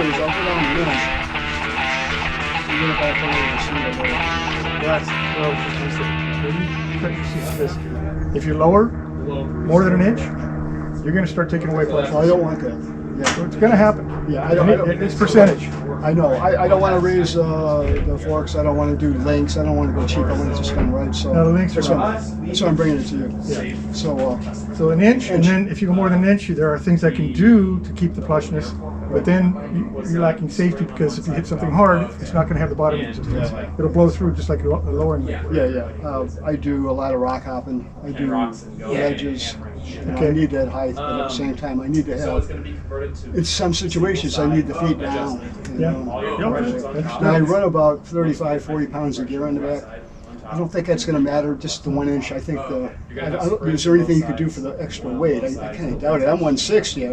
is I'll go down the inch. And then if I put it in the single layer. That's well, just cut your seat this. If you're lower, more than an inch, you're going to start taking away flush. I don't want that. Yeah. So it's going to happen. Yeah, I don't. It's percentage. I know. I don't want to raise the forks. I don't want to do links. I don't want to go cheap. I want it to spin right. So No, the links are that's why I'm bringing it to you. Yeah. So an inch, and then if you go more than an inch, there are things I can do to keep the plushness. But then you're lacking safety because if you hit something hard, it's not going to have the bottom resistance. Yeah. It'll blow through just like a lower one. yeah. I do a lot of rock hopping. I do ledges. I need that height, but at the same time, I need to have. In some situations, I need the feet down. And I run about 35, 40 pounds of gear on the back. I don't think that's going to matter, just the 1 inch. I think is there anything you could do for the extra weight? I kind of doubt it. I'm 160.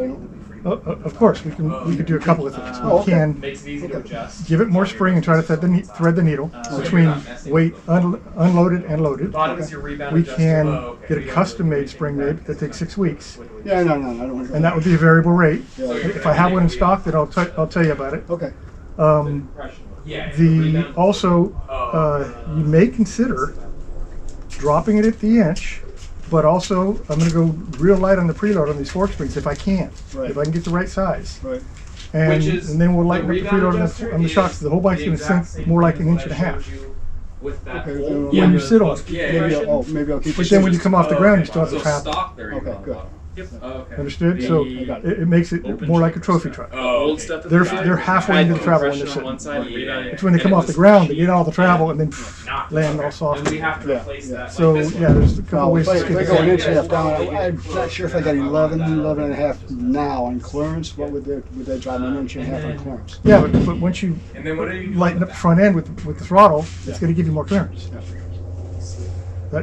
Of course, we could do a couple of things. Oh, okay. Can give it more spring and try to thread the needle between weight unloaded and loaded. We can get a custom-made spring made that takes 6 weeks. Yeah, no, I don't want to. And that would be a variable rate. Yeah. If I have one in stock, then I'll tell you about it. Okay. You may consider dropping it at the inch, but also I'm going to go real light on the preload on these fork springs if I can, Right. if I can get the right size. Right. And then we'll lighten up the preload on the shocks. The whole bike's going to sink more like 1.5 inches. Okay. When you sit on it. Maybe I'll keep. But then when you come off the ground, you still have the trap. Okay, good. Understood? So it makes it more like a trophy truck. Old stuff. They're halfway into the travel when they're sitting. It's when they come off the ground, they get all the travel and then land all soft. And we have to replace that. So yeah, there's a couple ways to If skin I it. go 1.5 inch down, I'm not sure if I got 11 and a half now on clearance. What would that drive 1.5 inch on clearance? Yeah, but once you And then what are you lighten up the front end with the throttle, it's going to give you more clearance.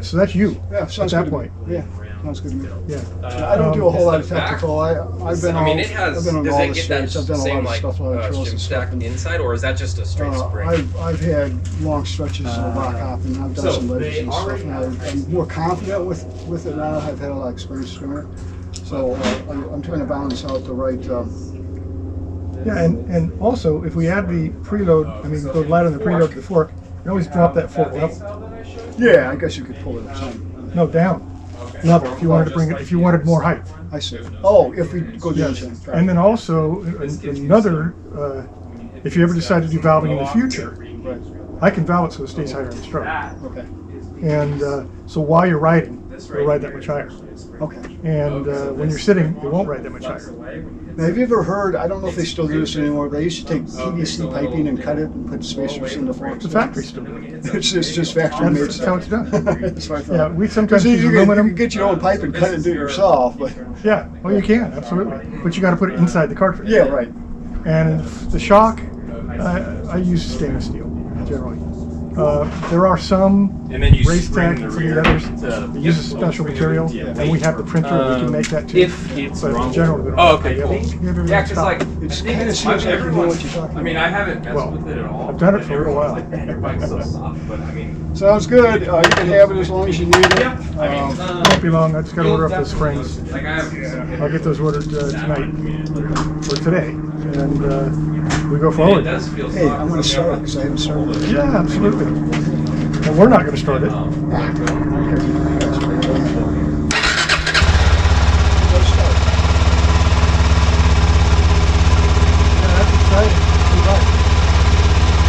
So that's you Yeah, at sounds that good. point. Yeah, sounds good to me. Yeah. I don't do a whole lot of technical. I've been on. it has. I've been on Does all it the get that streets. I've done a lot same of like stuff, a lot of trails shim and stuff. stack inside, or is that just a straight spring? I've had long stretches of rock hopping. I've done some ledges and stuff, and I'm more confident with it now. I've had a lot of experience doing it, so I'm trying to balance out the right. Yeah, and also if we add the preload, go light on the preload to the fork, you can always drop that fork level. Yeah, I guess you could pull it up some. No, down level if you wanted to bring it. If you wanted more height. I see. Oh, if we go down. Yes. And then also another, if you ever decide to do valving in the future, Right. I can valve it so it stays higher in the stroke. Okay. And so while you're riding, it'll ride that much higher. Okay. And when you're sitting, it won't ride that much higher. Now, have you ever heard? I don't know if they still do this anymore. They used to take PVC piping and cut it and put spacers in the forks. The factory's still doing it. It's just factory made That's how it's done. That's what I thought. Yeah, we sometimes See, use you aluminum. can get your own pipe and cut it and do it yourself, but Yeah, well you can, absolutely. But you got to put it inside the cartridge. yeah, right. And the shock, I use stainless steel generally. There are some And then you race spring tech the and some of rear the others to- that use a special material, and we have the printer, we can make that too. if it's But wrong. in general, we don't Oh, have okay, to. cool. We have everything Yeah, because stopped. like It's I think kinda it's seems like you know everyone's. what you're talking I mean, I haven't messed Well, with it at all. I've done it for a little while. Like, your bike's so soft, but I mean. Sounds good. You can have it as long as you need it. Yeah, I mean, It won't be long, I just got to order up the springs. like I have. I'll get those ordered tonight, or today, and we go It forward. does feel soft. Hey, I'm going to start because I haven't started. Yeah, absolutely. And we're not going to start it. Yeah, that's exciting. You're right.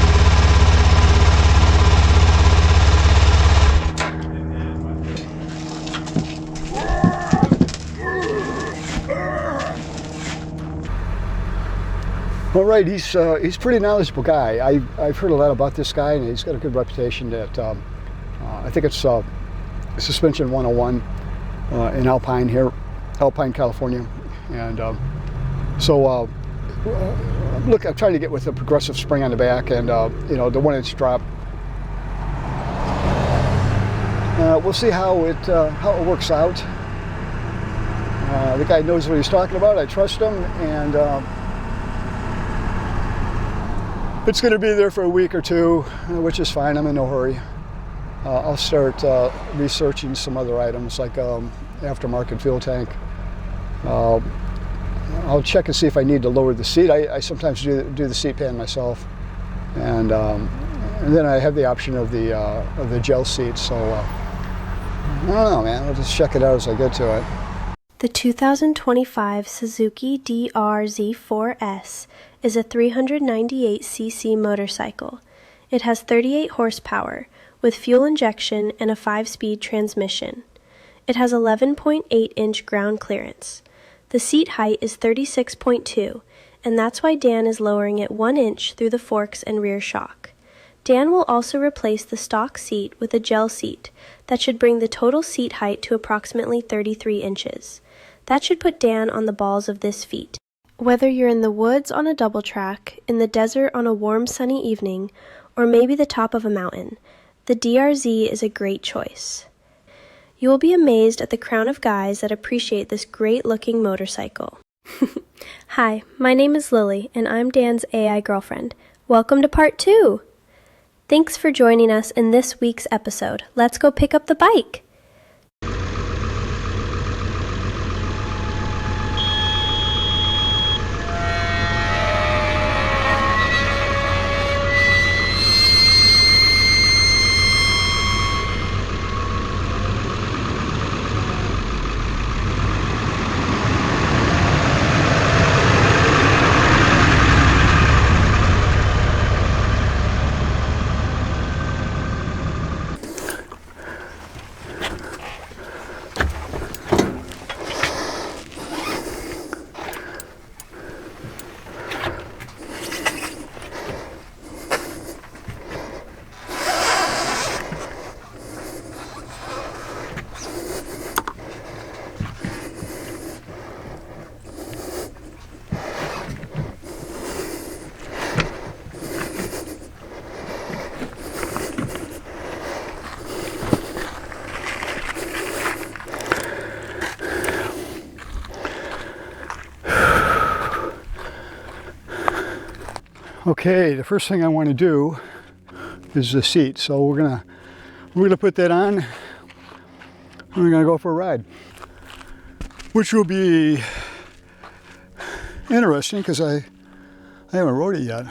All right, he's a pretty knowledgeable guy. I've heard a lot about this guy, and he's got a good reputation. That I think it's Suspension 101 in Alpine, California, and look, I'm trying to get with a progressive spring on the back, and the 1 inch drop. We'll see how it works out. The guy knows what he's talking about. I trust him, and. It's going to be there for a week or two, which is fine. I'm in no hurry. I'll start researching some other items like aftermarket fuel tank, I'll check and see if I need to lower the seat. I sometimes do the seat pan myself, and then I have the option of the gel seat. So I don't know, man. I'll just check it out as I get to it. The 2025 Suzuki DRZ4S is a 398cc motorcycle. It has 38 horsepower, with fuel injection and a 5-speed transmission. It has 11.8-inch ground clearance. The seat height is 36.2, and that's why Dan is lowering it 1 inch through the forks and rear shock. Dan will also replace the stock seat with a gel seat that should bring the total seat height to approximately 33 inches. That should put Dan on the balls of this feat. Whether you're in the woods on a double track, in the desert on a warm sunny evening, or maybe the top of a mountain, the DRZ is a great choice. You will be amazed at the crown of guys that appreciate this great-looking motorcycle. Hi, my name is Lily, and I'm Dan's AI girlfriend. Welcome to part 2! Thanks for joining us in this week's episode. Let's go pick up the bike! Okay, the first thing I want to do is the seat. So we're gonna put that on, and we're gonna go for a ride, which will be interesting because I haven't rode it yet.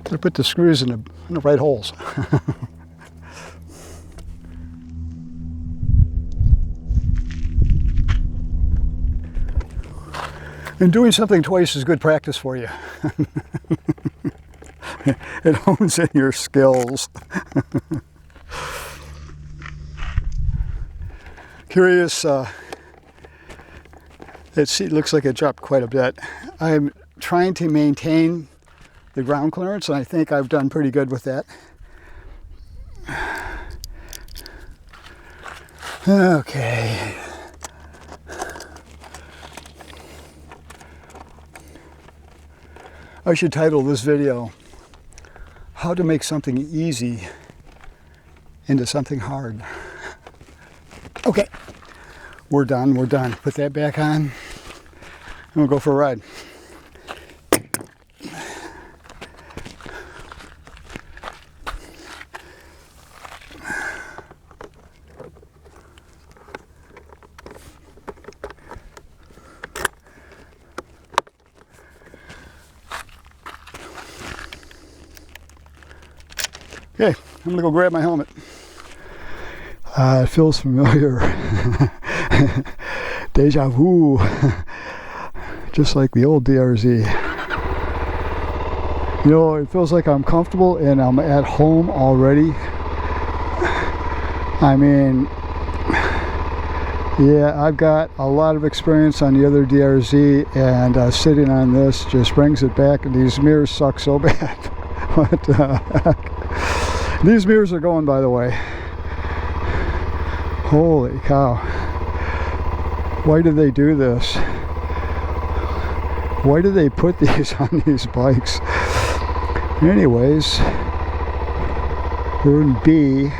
Gotta put the screws in the right holes. And doing something twice is good practice for you. It hones in your skills. Curious, that seat looks like it dropped quite a bit. I'm trying to maintain the ground clearance, and I think I've done pretty good with that. Okay. I should title this video, How to Make Something Easy into Something Hard. Okay, we're done. Put that back on, and we'll go for a ride. Okay, I'm gonna go grab my helmet. It feels familiar. Deja vu. Just like the old DRZ. You know, it feels like I'm comfortable and I'm at home already. I mean, yeah, I've got a lot of experience on the other DRZ, and sitting on this just brings it back. And these mirrors suck so bad. What the heck? These mirrors are going, by the way. Holy cow. Why did they do this? Why did they put these on these bikes? Anyways, we're in B.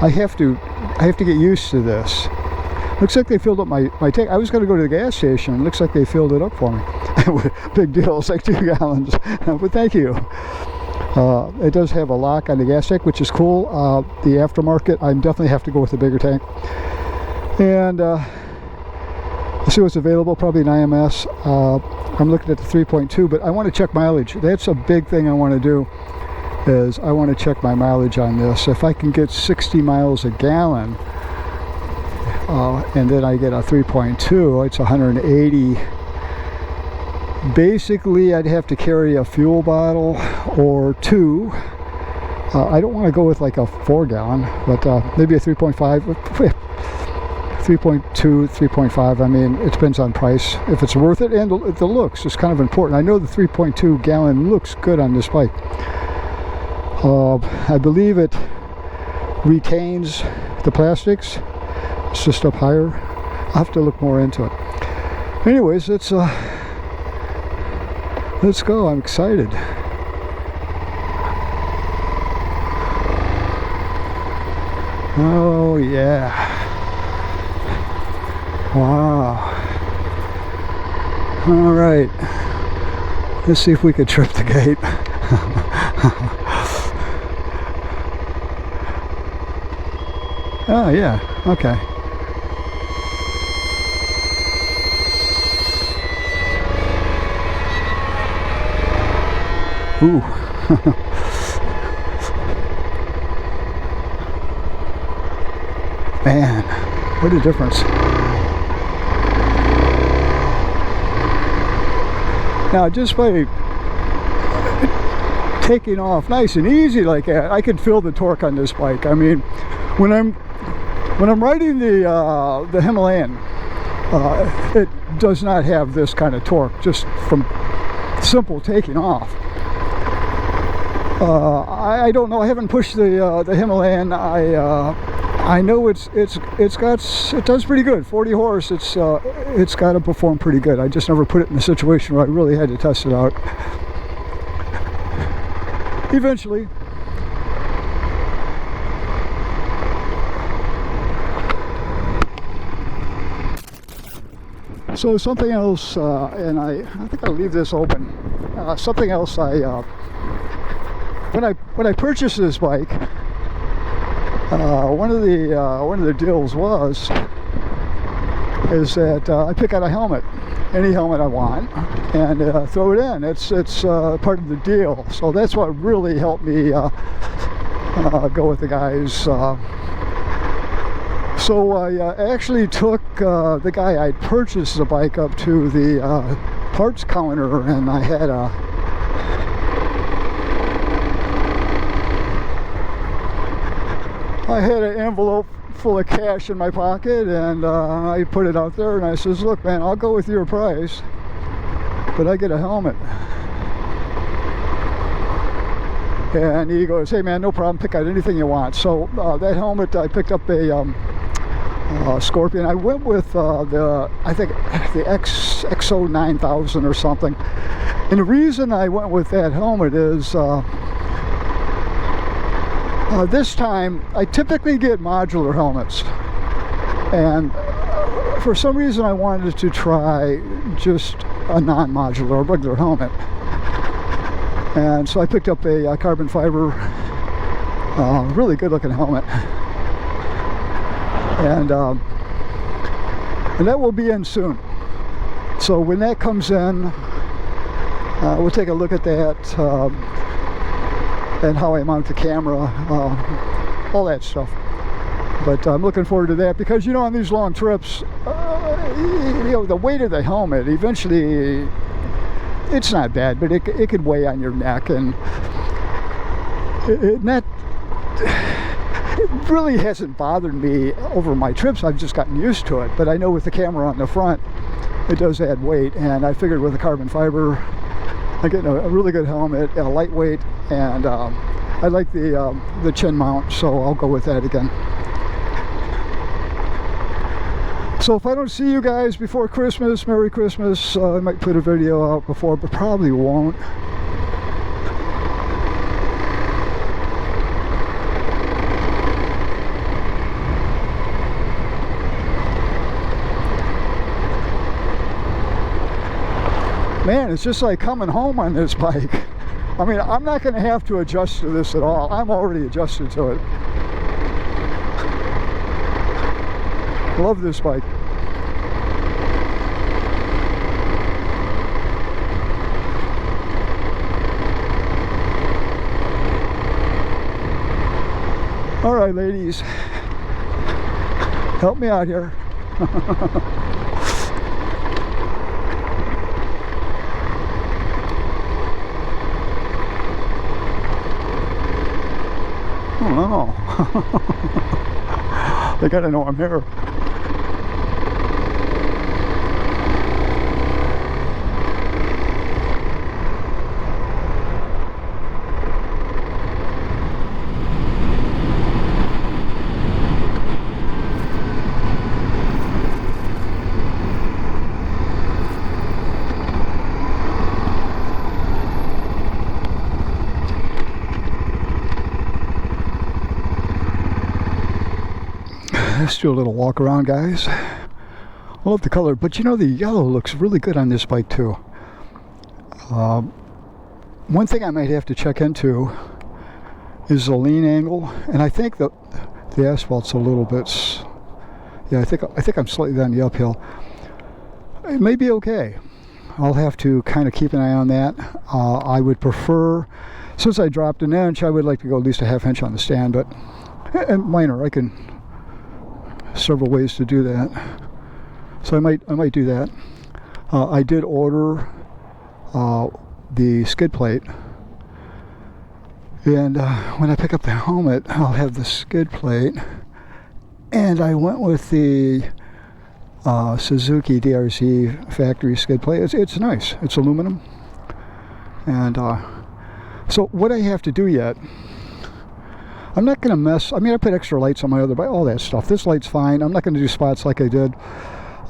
I have to get used to this. Looks like they filled up my tank. I was going to go to the gas station. Looks like they filled it up for me. Big deal. It's like 2 gallons. But thank you. It does have a lock on the gas tank, which is cool. The aftermarket, I definitely have to go with a bigger tank. And Let's see what's available. Probably an IMS. I'm looking at the 3.2, but I want to check mileage. That's a big thing I want to do, is I want to check my mileage on this. If I can get 60 miles a gallon, and then I get a 3.2, it's 180. Basically, I'd have to carry a fuel bottle or two. I don't want to go with like a 4-gallon, but maybe a 3.5, 3.2, 3.5. I mean, it depends on price, if it's worth it, and the looks is kind of important. I know the 3.2 gallon looks good on this bike. I believe it retains the plastics. It's just up higher. I'll have to look more into it. Anyways, let's go. I'm excited. Oh yeah. Wow. All right. Let's see if we could trip the gate. Oh yeah. Okay. Ooh. Man, what a difference. Now, just by taking off nice and easy like that, I can feel the torque on this bike. I mean, when I'm riding the Himalayan, it does not have this kind of torque just from simple taking off. I don't know. I haven't pushed the Himalayan. I know it does pretty good. 40 horse. It's got to perform pretty good. I just never put it in a situation where I really had to test it out. Eventually. So something else, and I think I'll leave this open. Something else when I purchased this bike, one of the deals is that I pick out a helmet, any helmet I want, and throw it in. It's part of the deal. So that's what really helped me go with the guys. So I actually took the guy I'd purchased the bike up to the parts counter, and I had an envelope full of cash in my pocket, and I put it out there, and I says, look man, I'll go with your price, but I get a helmet. And he goes, hey man, no problem, pick out anything you want. So that helmet, I picked up a Scorpion. I went with I think the XO 9000 or something. And the reason I went with that helmet is this time I typically get modular helmets, and for some reason I wanted to try just a non-modular, regular helmet. And so I picked up a carbon fiber, really good looking helmet. And that will be in soon. So when that comes in, we'll take a look at that, and how I mount the camera, all that stuff. But I'm looking forward to that, because you know, on these long trips, you know, the weight of the helmet, eventually it's not bad, but it could weigh on your neck, and it really hasn't bothered me over my trips. I've just gotten used to it. But I know with the camera on the front, it does add weight, and I figured with the carbon fiber, I'm getting a really good helmet, lightweight, and I like the chin mount, so I'll go with that again. So if I don't see you guys before Christmas, Merry Christmas. I might put a video out before, but probably won't. Man, it's just like coming home on this bike. I mean, I'm not going to have to adjust to this at all. I'm already adjusted to it. Love this bike. All right, ladies, help me out here. I don't know. They gotta know I'm here. Let's do a little walk around, guys. I love the color, but you know, the yellow looks really good on this bike too. One thing I might have to check into is the lean angle, and I think that the asphalt's a little bit, yeah, I think I'm slightly on the uphill. It may be okay. I'll have to kind of keep an eye on that. I would prefer, since I dropped an inch, I would like to go at least a half inch on the stand, but and minor, I can several ways to do that, so I might do that. I did order the skid plate, and when I pick up the helmet, I'll have the skid plate, and I went with the Suzuki DRZ factory skid plate. It's nice. It's aluminum, and so what I have to do yet, I'm not going to mess, I mean, I put extra lights on my other bike, all that stuff. This light's fine. I'm not going to do spots like I did.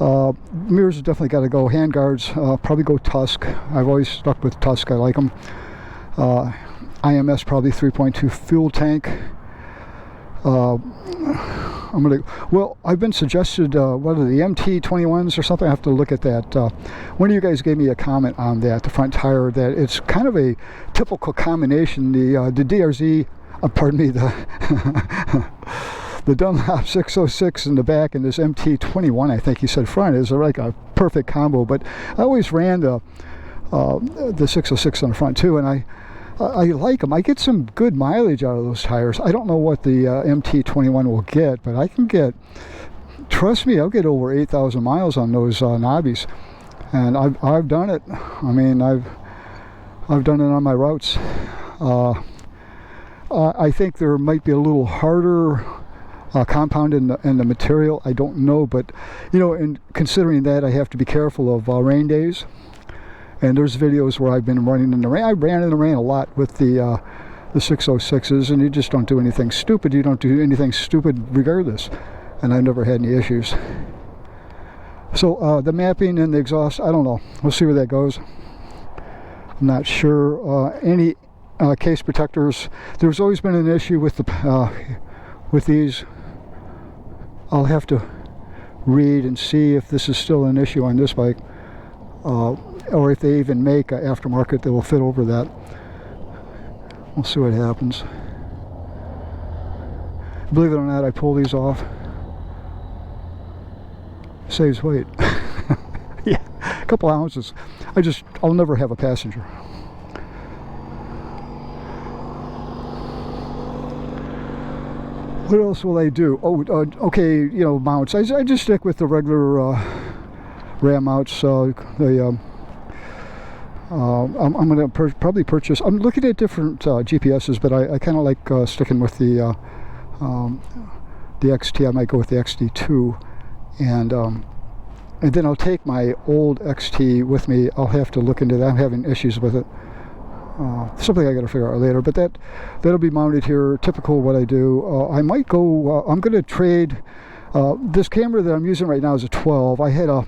Mirrors have definitely got to go. Handguards, probably go Tusk. I've always stuck with Tusk. I like them. IMS probably 3.2 fuel tank. I'm going to, well, I've been suggested, what are the MT21s or something? I have to look at that. One of you guys gave me a comment on that, the front tire, that it's kind of a typical combination. The DRZ, pardon me, the Dunlop 606 in the back and this MT21, I think he said front, is like a perfect combo. But I always ran the 606 on the front too, and I like them. I get some good mileage out of those tires. I don't know what the MT21 will get, but I can get, trust me, I'll get over 8,000 miles on those knobbies, and I've done it. I mean, I've done it on my routes. I think there might be a little harder compound in the material. I don't know, but you know, in considering that, I have to be careful of rain days. And there's videos where I've been running in the rain. I ran in the rain a lot with the 606s, and you just don't do anything stupid. You don't do anything stupid regardless, and I've never had any issues. So the mapping and the exhaust, I don't know. We'll see where that goes. I'm not sure. Any case protectors, there's always been an issue with the with these. I'll have to read and see if this is still an issue on this bike, or if they even make an aftermarket that will fit over that. We'll see what happens. Believe it or not, I pull these off. Saves weight. Yeah, a couple ounces. I'll never have a passenger. What else will I do? Oh, okay, you know, mounts. I just stick with the regular Ram mounts. I'm going to probably purchase. I'm looking at different GPSs, but I kind of like sticking with the XT. I might go with the XT2, and then I'll take my old XT with me. I'll have to look into that. I'm having issues with it. Something I got to figure out later, but that'll be mounted here. Typical what I do. I might go. I'm going to trade. This camera that I'm using right now is a 12. I had a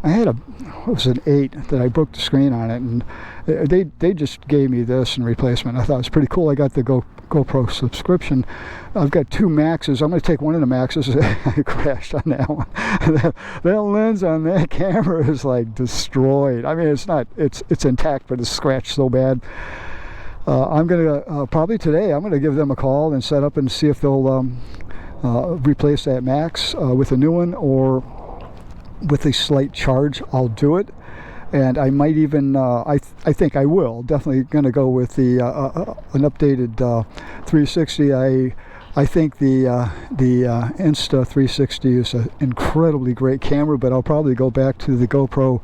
what was an 8 that I broke the screen on it, and they just gave me this in replacement. I thought it was pretty cool. I got the GoPro subscription. I've got 2 Maxes. I'm going to take one of the Maxes. I crashed on that one. That lens on that camera is like destroyed. I mean, it's intact, but it's scratched so bad. I'm going to probably today, I'm going to give them a call and set up and see if they'll replace that Max with a new one, or with a slight charge. I'll do it. And I might even, I think I will, definitely going to go with the an updated 360. I think the Insta360 is an incredibly great camera, but I'll probably go back to the GoPro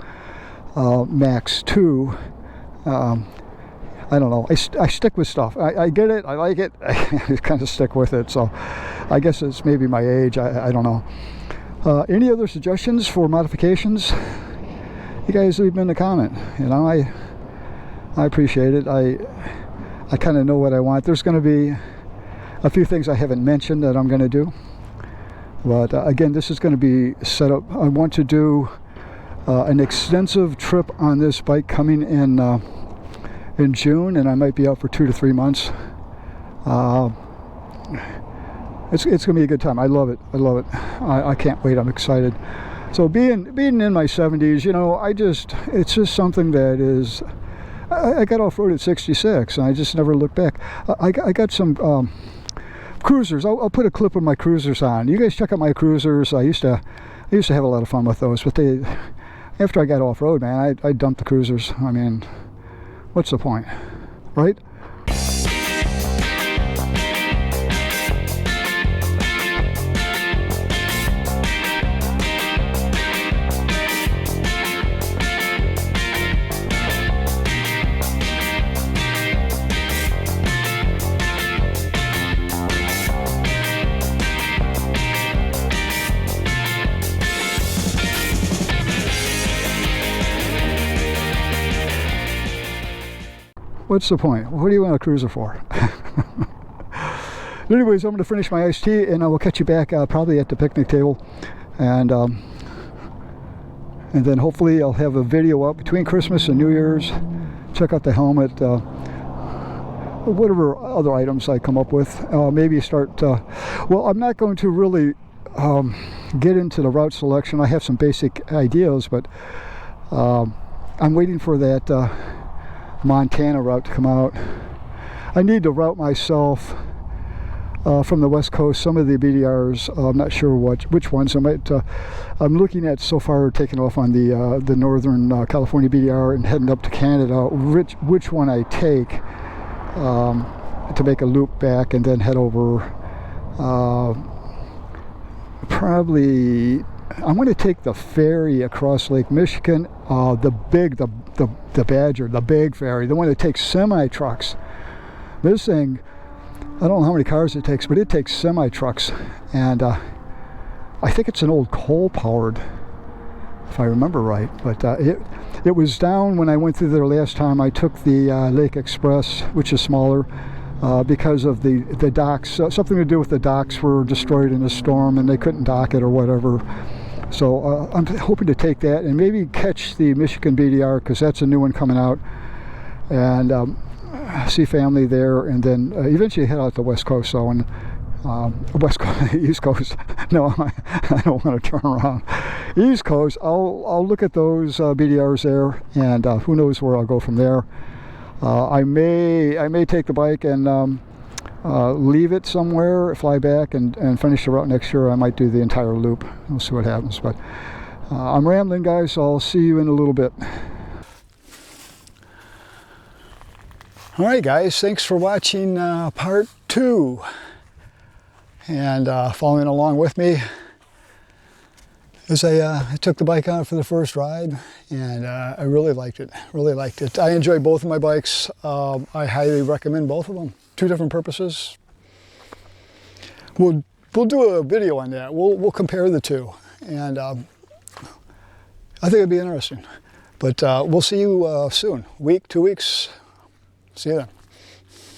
Max 2. I don't know. I stick with stuff. I get it. I like it. I kind of stick with it. So I guess it's maybe my age. I don't know. Any other suggestions for modifications? You guys leave them in the comment. You know, I appreciate it. I kind of know what I want. There's going to be a few things I haven't mentioned that I'm going to do. But again, this is going to be set up. I want to do an extensive trip on this bike coming in June, and I might be out for 2 to 3 months. It's going to be a good time. I love it. I love it. I can't wait. I'm excited. So being in my 70s, you know, it's just something that is. I got off-road at 66, and I just never looked back. I got some cruisers. I'll put a clip of my cruisers on. You guys check out my cruisers. I used to have a lot of fun with those, but after I got off-road, man, I dumped the cruisers. I mean, what's the point, right? What's the point? What do you want a cruiser for? Anyways, I'm going to finish my iced tea, and I will catch you back probably at the picnic table, and then hopefully I'll have a video up between Christmas and New Year's. Check out the helmet, whatever other items I come up with. Maybe start. Well, I'm not going to really get into the route selection. I have some basic ideas, but I'm waiting for that Montana route to come out. I need to route myself from the West Coast. Some of the BDRs, I'm not sure which ones. I'm looking at so far taking off on the Northern California BDR and heading up to Canada. Which one I take to make a loop back and then head over. Probably I'm going to take the ferry across Lake Michigan. The Badger, the big ferry, the one that takes semi-trucks. This thing, I don't know how many cars it takes, but it takes semi-trucks, and I think it's an old coal-powered, if I remember right. But it was down when I went through there last time. I took the Lake Express, which is smaller, because of the docks. Something to do with the docks were destroyed in a storm, and they couldn't dock it or whatever. So I'm hoping to take that and maybe catch the Michigan BDR, because that's a new one coming out, and see family there, and then eventually head out the West Coast. So, and West Coast, East Coast. No, I don't want to turn around. East Coast. I'll look at those BDRs there, and who knows where I'll go from there. I may take the bike and leave it somewhere, fly back, and finish the route next year. I might do the entire loop. We'll see what happens. But I'm rambling, guys, so I'll see you in a little bit. All right, guys, thanks for watching part 2 and following along with me as I took the bike out for the first ride, and I really liked it. I enjoy both of my bikes. I highly recommend both of them. 2 different purposes. We'll do a video on that. We'll compare the 2, and I think it'd be interesting. But we'll see you soon. 2 weeks. See you then.